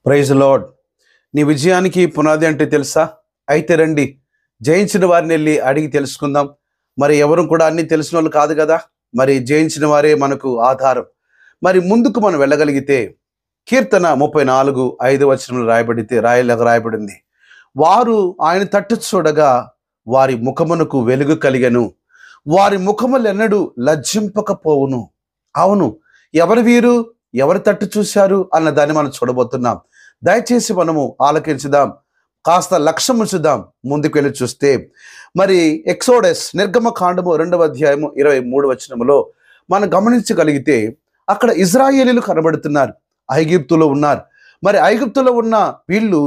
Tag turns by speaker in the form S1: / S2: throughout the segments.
S1: Praise lord. నీ విజయానికి పునాది అంటే తెలుసా? అయితే రండి, జయించిన వారిని వెళ్ళి అడిగి తెలుసుకుందాం. మరి ఎవరు కూడా అన్ని తెలిసిన వాళ్ళు కాదు కదా, మరి జయించిన వారే మనకు ఆధారం. మరి ముందుకు మనం వెళ్ళగలిగితే కీర్తన 34:5 రాయబడింది, వారు ఆయన తట్టు చూడగా వారి ముఖమునకు వెలుగు కలిగెను, వారి ముఖములెన్నడూ లజ్జింపకపోవును. అవును, ఎవరు వీరు, ఎవరి తట్టు చూశారు అన్న దాన్ని మనం చూడబోతున్నాం. దయచేసి మనము ఆలకించుదాం, కాస్త లక్ష్యం ఉంచుదాం. ముందుకు వెళ్ళి చూస్తే మరి ఎక్సోడస్ నిర్గమకాండము 2:23 మనం గమనించగలిగితే అక్కడ ఇజ్రాయేలీలు కనబడుతున్నారు, ఐగుప్తులో ఉన్నారు. మరి ఐగుప్తులో ఉన్న వీళ్ళు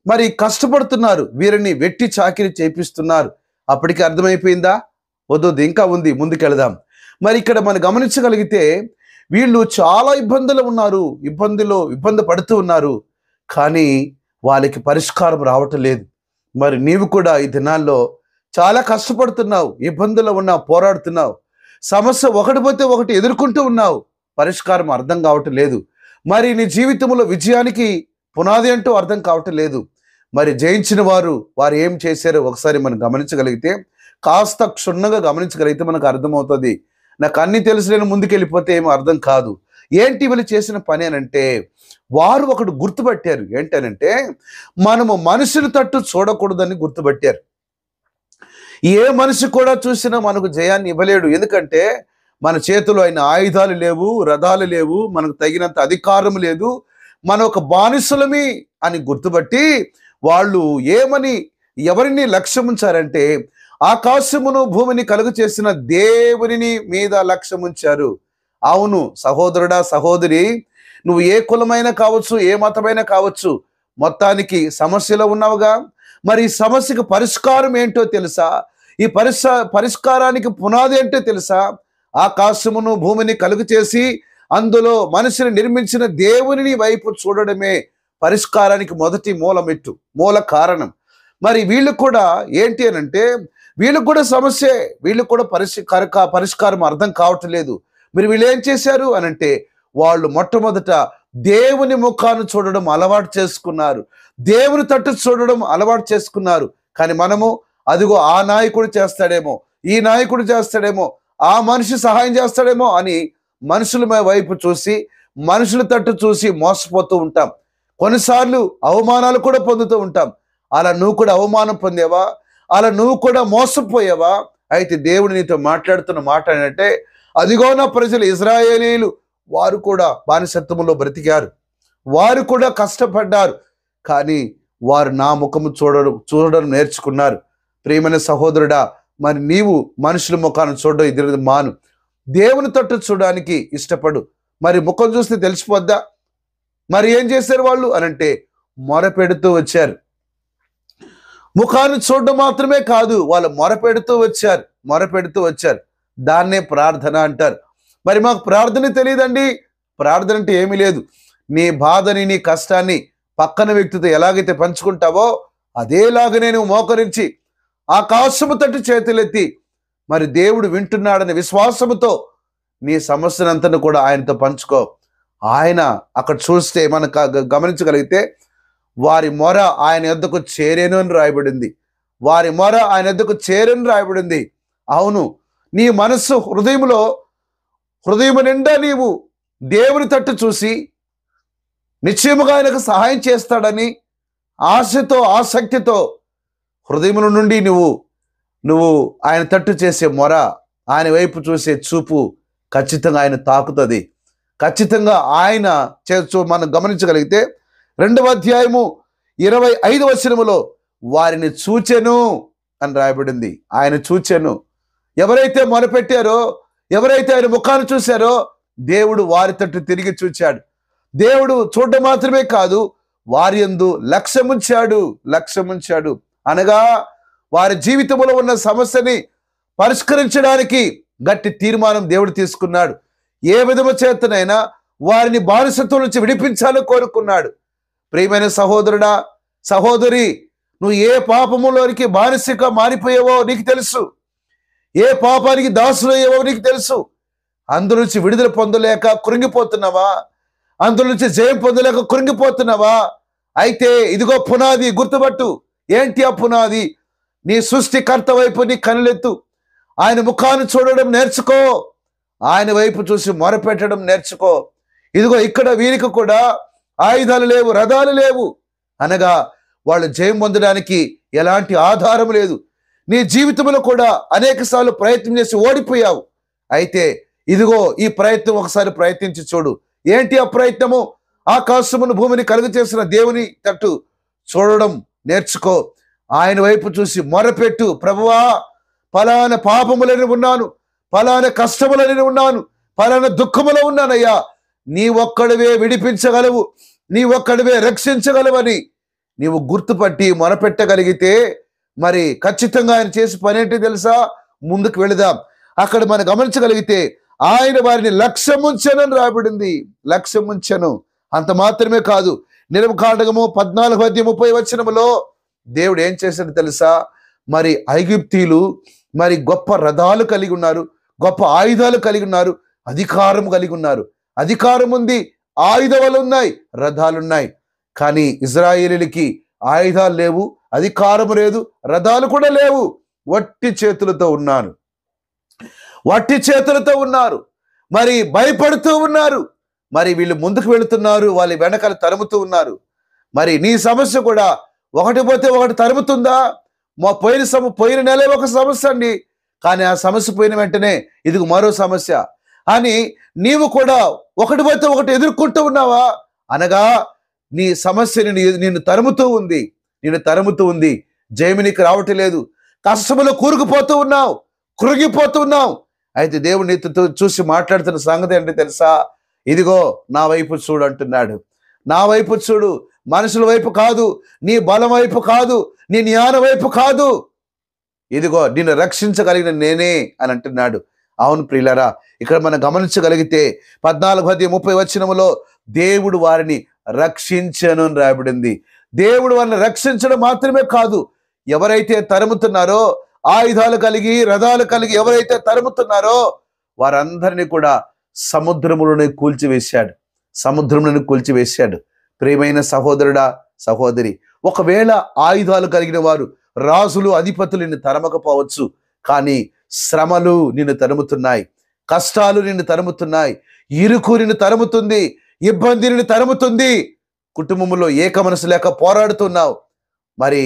S1: మరి కష్టపడుతున్నారు, వీరిని వెట్టి చాకిరి చేపిస్తున్నారు. అప్పటికి అర్థమైపోయిందా? వద్దు, ఇంకా ఉంది, ముందుకెళదాం. మరి ఇక్కడ మనం గమనించగలిగితే వీళ్ళు చాలా ఇబ్బంది పడుతూ ఉన్నారు, కానీ వాళ్ళకి పరిష్కారం రావటం లేదు. మరి నీవు కూడా ఈ దినాల్లో చాలా కష్టపడుతున్నావు, ఇబ్బందులు ఉన్నావు, పోరాడుతున్నావు, సమస్య ఒకటి పోతే ఒకటి ఎదుర్కొంటూ ఉన్నావు, పరిష్కారం అర్థం కావటం లేదు. మరి నీ జీవితంలో విజయానికి పునాది అంటూ అర్థం కావటం లేదు. మరి జయించిన వారు ఏం చేశారో ఒకసారి మనం గమనించగలిగితే, కాస్త క్షుణ్ణంగా గమనించగలిగితే మనకు అర్థమవుతుంది. నాకు అన్ని తెలిసి నేను ముందుకెళ్ళిపోతే ఏమో అర్థం కాదు. ఏంటి వీళ్ళు చేసిన పని అనంటే, వారు ఒకటి గుర్తుపట్టారు. ఏంటనంటే, మనము మనుషుల తట్టు చూడకూడదని గుర్తుపట్టారు. ఏ మనిషి కూడా చూసినా మనకు జయాన్ని ఇవ్వలేడు. ఎందుకంటే మన చేతిలో అయిన ఆయుధాలు లేవు, రథాలు లేవు, మనకు తగినంత అధికారం లేదు, మన ఒక బానిసలమి అని గుర్తుపట్టి వాళ్ళు ఎవరిని లక్ష్యం ఉంచారంటే, ఆకాశమును భూమిని కలుగు చేసిన దేవుని మీద లక్ష్యం ఉంచారు. అవును సహోదరుడా, సహోదరి, నువ్వు ఏ కులమైనా కావచ్చు, ఏ మతమైనా కావచ్చు, మొత్తానికి సమస్యలో ఉన్నావుగా. మరి ఈ సమస్యకు పరిష్కారం ఏంటో తెలుసా? ఈ పరిష్కారానికి పునాది ఏంటో తెలుసా? ఆకాశమును భూమిని కలుగు చేసి అందులో మనిషిని నిర్మించిన దేవుని వైపు చూడడమే పరిష్కారానికి మొదటి మూల కారణం. మరి వీళ్ళు కూడా ఏంటి అనంటే, వీళ్ళకు కూడా సమస్యే, వీళ్ళు కూడా పరిష్కారం అర్థం కావటం లేదు. మరి వీళ్ళు ఏం చేశారు అనంటే, వాళ్ళు మొట్టమొదట దేవుని ముఖాన్ని చూడడం అలవాటు చేసుకున్నారు, దేవుని తట్టు చూడడం అలవాటు చేసుకున్నారు. కానీ మనము అదిగో ఆ నాయకుడు చేస్తాడేమో, ఈ నాయకుడు చేస్తాడేమో, ఆ మనిషి సహాయం చేస్తాడేమో అని మనుషుల వైపు చూసి, మనుషుల తట్టు చూసి మోసపోతూ ఉంటాం. కొన్నిసార్లు అవమానాలు కూడా పొందుతూ ఉంటాం. అలా నువ్వు కూడా అవమానం పొందేవా? అలా నువ్వు కూడా మోసపోయావా? అయితే దేవుడు నీతో మాట్లాడుతున్న మాట ఏంటంటే, అదిగో నా ప్రజలు ఇజ్రాయేలీలు, వారు కూడా బానిసత్వంలో బ్రతికారు, వారు కూడా కష్టపడ్డారు, కానీ వారు నా ముఖము చూడడం నేర్చుకున్నారు. ప్రియమైన సహోదరుడా, మరి నీవు మనుషుల ముఖాన్ని చూడడం ఇది మాను, దేవుని తట్టు చూడడానికి ఇష్టపడు. మరి ముఖం చూస్తే తెలిసిపోద్దా? మరి ఏం చేశారు వాళ్ళు అనంటే, మొరపెడుతూ వచ్చారు. ముఖాన్ని చూడడం మాత్రమే కాదు, వాళ్ళు మొరపెడుతూ వచ్చారు. దాన్నే ప్రార్థన అంటారు. మరి మాకు ప్రార్థన తెలియదండి. ప్రార్థన అంటే ఏమీ లేదు. నీ బాధని, నీ కష్టాన్ని పక్కన వ్యక్తితో ఎలాగైతే పంచుకుంటావో అదేలాగనే నువ్వు మోకరించి ఆకాశము తట్టు చేతులెత్తి, మరి దేవుడు వింటున్నాడనే విశ్వాసముతో నీ సమస్యనంతను కూడా ఆయనతో పంచుకో. ఆయన అక్కడ చూస్తే మనం గమనించగలిగితే, వారి మొర ఆయన యొద్దకు చేరేను అని రాయబడింది. అవును, నీ మనస్సు హృదయము నిండా నీవు దేవుని తట్టు చూసి నిశ్చయముగా ఆయనకు సహాయం చేస్తాడని ఆశతో, ఆసక్తితో హృదయముల నుండి నువ్వు ఆయన తట్టు చేసే మొర, ఆయన వైపు చూసే చూపు ఖచ్చితంగా ఆయన తాకుతుంది. ఖచ్చితంగా ఆయన మనం గమనించగలిగితే 2:25 వారిని చూచెను అని రాయబడింది. ఆయన చూచెను. ఎవరైతే మొరపెట్టారో, ఎవరైతే ఆయన ముఖాన్ని చూశారో, దేవుడు వారి తట్టు తిరిగి చూచాడు. దేవుడు చూడడం మాత్రమే కాదు, వారి యందు లక్ష్యముంచాడు. అనగా వారి జీవితంలో ఉన్న సమస్యని పరిష్కరించడానికి గట్టి తీర్మానం దేవుడు తీసుకున్నాడు. ఏ విధము చేతనైనా వారిని బానిసత్వం నుంచి విడిపించాలని కోరుకున్నాడు. ప్రియమైన సహోదరుడా, సహోదరి, నువ్వు ఏ పాపములోనికి బానిసగా మారిపోయావో నీకు తెలుసు, ఏ పాపానికి దాసులయ్యావో నీకు తెలుసు. అందు నుంచి విడుదల పొందలేక కృంగిపోతున్నావా? అందులో నుంచి జయం పొందలేక కృంగిపోతున్నావా? అయితే ఇదిగో పునాది, గుర్తుపట్టు. ఏంటి ఆ పునాది? నీ సృష్టికర్త వైపు నీ కనులెత్తు. ఆయన ముఖాన్ని చూడడం నేర్చుకో. ఆయన వైపు చూసి మొరపెట్టడం నేర్చుకో. ఇదిగో ఇక్కడ వీరికి కూడా ఆయుధాలు లేవు, రథాలు లేవు అనగా వాళ్ళు జయం పొందడానికి ఎలాంటి ఆధారం లేదు. నీ జీవితంలో కూడా అనేక సార్లు ప్రయత్నం చేసి ఓడిపోయావు. అయితే ఇదిగో ఈ ప్రయత్నం ఒకసారి ప్రయత్నించి చూడు. ఏంటి ఆ ప్రయత్నము? ఆకాశమును భూమిని కలుగు చేసిన దేవుని తట్టు చూడడం నేర్చుకో. ఆయన వైపు చూసి మొరపెట్టు. ప్రభువా, ఫలానా పాపములని ఉన్నాను, ఫలానా కష్టములని ఉన్నాను, ఫలానా దుఃఖములో ఉన్నానయ్యా, నీ ఒక్కడివే విడిపించగలవు, నీ ఒక్కడివే రక్షించగలవని నీవు గుర్తుపట్టి మొరపెట్టగలిగితే మరి ఖచ్చితంగా ఆయన చేసి పని ఏంటి తెలుసా? ముందుకు వెళదాం. అక్కడ మనం గమనించగలిగితే ఆయన వారిని లక్ష్యముంచెనని రాబడింది. లక్ష్యముంచెను. అంత మాత్రమే కాదు, నిర్గమకాండము 14:30 దేవుడు ఏం చేశాడు తెలుసా? మరి ఐగుప్తీయులు మరి గొప్ప రథాలు కలిగి ఉన్నారు, గొప్ప ఆయుధాలు కలిగి ఉన్నారు, అధికారం కలిగి ఉన్నారు. అధికారం ఉంది, ఆయుధాలు ఉన్నాయి, రథాలున్నాయి. కానీ ఇజ్రాయేలీలకి ఆయుధాలు లేవు, అధికారం లేదు, రథాలు కూడా లేవు. వట్టి చేతులతో ఉన్నారు. మరి భయపడుతూ ఉన్నారు. మరి వీళ్ళు ముందుకు వెళుతున్నారు, వాళ్ళ వెనకాల తరుముతూ ఉన్నారు. మరి నీ సమస్య కూడా ఒకటి పోతే ఒకటి తరుముతుందా? పోయిన నెలే ఒక సమస్య అండి, కానీ ఆ సమస్య పోయిన వెంటనే ఇదిగో మరో సమస్య అని నీవు కూడా ఒకటి పోతే ఒకటి ఎదుర్కొంటూ ఉన్నావా? అనగా నీ సమస్యని నిన్ను తరుముతూ ఉంది. జయము నీకు రావటం లేదు. కష్టములో కూరుకుపోతూ ఉన్నావు, కృంగిపోతూ ఉన్నావు. అయితే దేవుడు నీతో చూసి మాట్లాడుతున్న సంగతి ఏంటి తెలుసా? ఇదిగో నా వైపు చూడు అంటున్నాడు. నా వైపు చూడు, మనుషుల వైపు కాదు, నీ బలం వైపు కాదు, నీ జ్ఞానం వైపు కాదు. ఇదిగో నిన్ను రక్షించగలిగిన నేనే అని అంటున్నాడు. అవును ప్రియులారా, ఇక్కడ మనం గమనించగలిగితే 14:30 దేవుడు వారిని రక్షించను అని రాయబడింది. దేవుడు వారిని రక్షించడం మాత్రమే కాదు, ఎవరైతే తరుముతున్నారో, ఆయుధాలు కలిగి రథాలు కలిగి ఎవరైతే తరుముతున్నారో వారందరినీ కూడా సముద్రములను కూల్చివేశాడు. ప్రియమైన సహోదరుడా, సహోదరి, ఒకవేళ ఆయుధాలు కలిగిన వారు, రాజులు, అధిపతులు నిన్ను తరమకపోవచ్చు, కానీ శ్రమలు నిన్ను తరుముతున్నాయి, కష్టాలు నిన్ను తరుముతున్నాయి, ఇరుకు నిన్ను తరుముతుంది, ఇబ్బంది నిన్ను తరుముతుంది. కుటుంబంలో ఏక మనసు లేక పోరాడుతున్నావు. మరి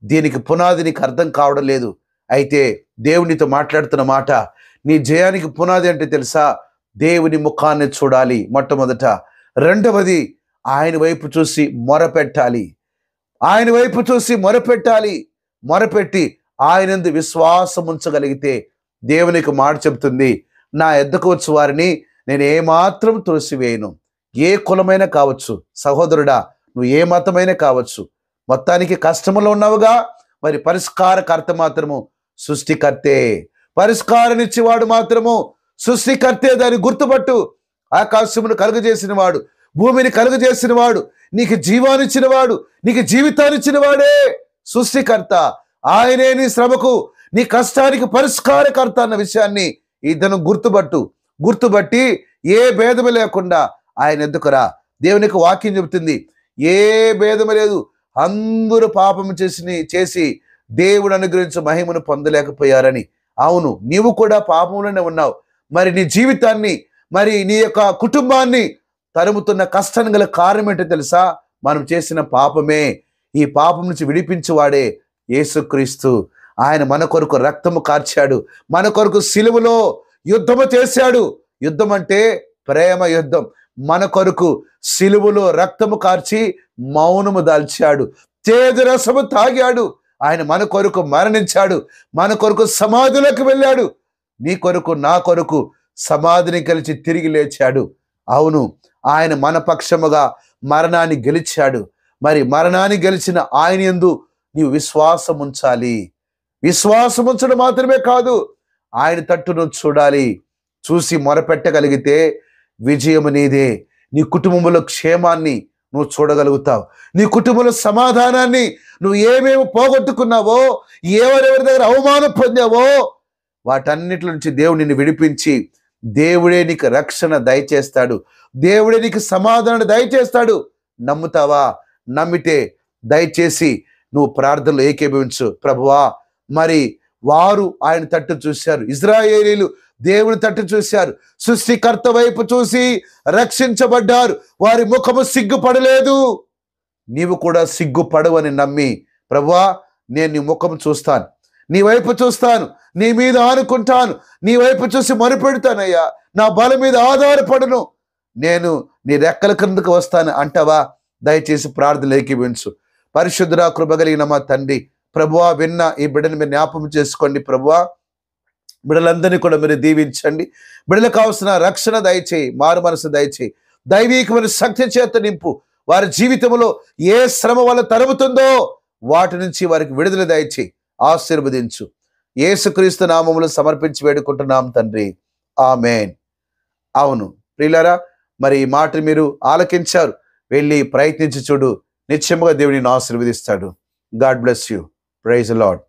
S1: దీనికి పునాది నీకు అర్థం కావడం లేదు. అయితే దేవునితో మాట్లాడుతున్న మాట, నీ జయానికి పునాది అంటే తెలుసా? దేవుని ముఖాన్ని చూడాలి మొట్టమొదట. రెండవది ఆయన వైపు చూసి మొరపెట్టి ఆయనందు విశ్వాసం ఉంచగలిగితే దేవునికి మాట చెబుతుంది, నా ఎద్దకు వచ్చి వారిని నేను ఏమాత్రం త్రోసివేయను. ఏ కులమైనా కావచ్చు సహోదరుడా, నువ్వు ఏ మతమైనా కావచ్చు, మొత్తానికి కష్టంలో ఉన్నావుగా, మరి పరిష్కారకర్త మాత్రము సృష్టికర్తే. పరిష్కారనిచ్చేవాడు మాత్రము సృష్టికర్తే. దాన్ని గుర్తుపట్టు. ఆకాశమును కలుగజేసిన వాడు, భూమిని కలుగజేసిన వాడు, నీకు జీవాన్నిచ్చిన వాడు, నీకు జీవితాన్నిచ్చిన వాడే సృష్టికర్త. ఆయనే నీ శ్రమకు, నీ కష్టానికి పరిష్కారకర్త అన్న విషయాన్ని ఇతను గుర్తుబట్టి ఏ భేదము లేకుండా ఆయన ఎద్దుకురా. దేవునికి వాక్యం చెబుతుంది, ఏ భేదము లేదు, అందరూ పాపము చేసి దేవుడు అనుగ్రహించే మహిమను పొందలేకపోయారని. అవును, నీవు కూడా పాపంలోనే ఉన్నావు. మరి నీ జీవితాన్ని, మరి నీ యొక్క కుటుంబాన్ని తరుముతున్న కష్టం గల కారణం ఏంటో తెలుసా? మనం చేసిన పాపమే. ఈ పాపం నుంచి విడిపించువాడే యేసుక్రీస్తు. ఆయన మన కొరకు రక్తము కార్చాడు, మన కొరకు సిలువలో యుద్ధము చేశాడు. యుద్ధం అంటే ప్రేమ యుద్ధం. మన కొరకు సిలువలో రక్తము కార్చి మౌనము దాల్చాడు, చేదు రసము తాగాడు. ఆయన మన కొరకు మరణించాడు, మన కొరకు సమాధిలోకి వెళ్ళాడు. నీ కొరకు, నా కొరకు సమాధిని గెలిచి తిరిగి లేచాడు. అవును, ఆయన మన పక్షముగా మరణాన్ని గెలిచాడు. మరి మరణాన్ని గెలిచిన ఆయన యందు నీవు విశ్వాసం ఉంచాలి. విశ్వాసం ఉంచడం మాత్రమే కాదు, ఆయన తట్టును చూడాలి. చూసి మొరపెట్టగలిగితే విజయము నీదే. నీ కుటుంబంలో క్షేమాన్ని నువ్వు చూడగలుగుతావు. నీ కుటుంబంలో సమాధానాన్ని, నువ్వు ఏమేమి పోగొట్టుకున్నావో, ఎవరెవరి దగ్గర అవమానం పొందావో వాటన్నిటి నుంచి దేవుడు నిన్ను విడిపించి దేవుడే నీకు రక్షణ దయచేస్తాడు, దేవుడే నీకు సమాధానం దయచేస్తాడు. నమ్ముతావా? నమ్మితే దయచేసి నువ్వు ప్రార్థనలో ఏకీభవించు. ప్రభువా, మరి వారు ఆయన తట్టు చూశారు, ఇశ్రాయేలీయులు దేవుని తట్టు చూశారు, సృష్టికర్త వైపు చూసి రక్షించబడ్డారు, వారి ముఖము సిగ్గుపడలేదు. నీవు కూడా సిగ్గుపడవని నమ్మి, ప్రభువా నేను నీ ముఖం చూస్తాను, నీ వైపు చూస్తాను, నీ మీద ఆనుకుంటాను, నీ వైపు చూసి మొరపెడతానయ్యా, నా బలం మీద ఆధారపడను, నేను నీ రెక్కల క్రిందకు వస్తాను అంటావా? దయచేసి ప్రార్థన ఏకీభవించు. పరిశుద్ధుడా, కృప కలిగిన మా తండ్రి, ప్రభువా విన్న ఈ బిడ్డను మీరు జ్ఞాపకం చేసుకోండి. ప్రభువా బిడ్డలందరినీ కూడా మీరు దీవించండి. బిడ్డలకు కావాల్సిన రక్షణ దయచేయి, మారు మనసు దయచేయి, దైవీకమైన శక్తి చేత నింపు. వారి జీవితంలో ఏ శ్రమ వల్ల తరుముతుందో వాటి నుంచి వారికి విడుదల దయచేయి, ఆశీర్వదించు. యేసుక్రీస్తు నామములో సమర్పించి వేడుకుంటున్నాం తండ్రి, ఆమేన్. అవును ప్రియులారా, మరి ఈ మాట మీరు ఆలకించారు, వెళ్ళి ప్రయత్నించి చూడు, నిశ్చయముగా దేవుడిని ఆశీర్వదిస్తాడు. God bless you. Praise the lord.